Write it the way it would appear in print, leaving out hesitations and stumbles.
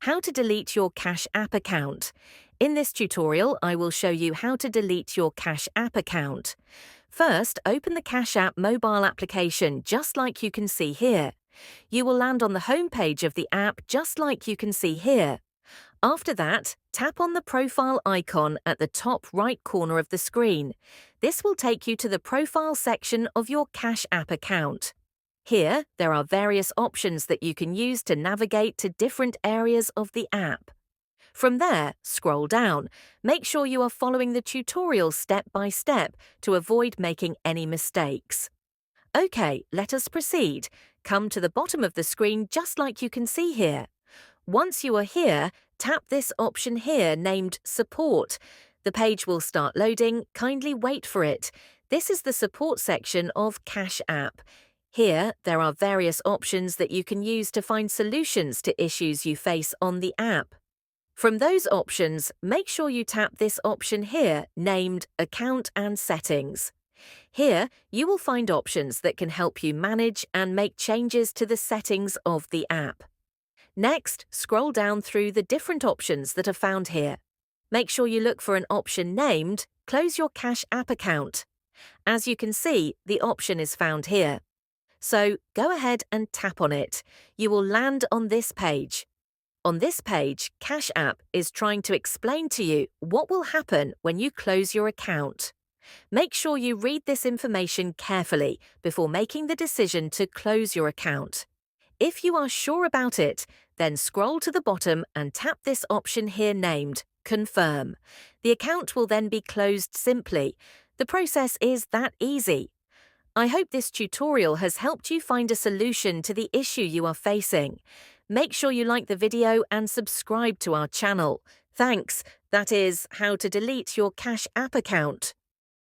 How to delete your Cash App account. In this tutorial, I will show you how to delete your Cash App account. First, open the Cash App mobile application just like you can see here. You will land on the home page of the app just like you can see here. After that, tap on the profile icon at the top right corner of the screen. This will take you to the profile section of your Cash App account. Here, there are various options that you can use to navigate to different areas of the app. From there, scroll down. Make sure you are following the tutorial step by step to avoid making any mistakes. Okay, let us proceed. Come to the bottom of the screen just like you can see here. Once you are here, tap this option here named Support. The page will start loading. Kindly wait for it. This is the support section of Cash App. Here, there are various options that you can use to find solutions to issues you face on the app. From those options, make sure you tap this option here named Account and Settings. Here, you will find options that can help you manage and make changes to the settings of the app. Next, scroll down through the different options that are found here. Make sure you look for an option named Close Your Cash App Account. As you can see, the option is found here. So, go ahead and tap on it. You will land on this page. On this page, Cash App is trying to explain to you what will happen when you close your account. Make sure you read this information carefully before making the decision to close your account. If you are sure about it, then scroll to the bottom and tap this option here named Confirm. The account will then be closed simply. The process is that easy. I hope this tutorial has helped you find a solution to the issue you are facing. Make sure you like the video and subscribe to our channel. Thanks. That is how to delete your Cash App account.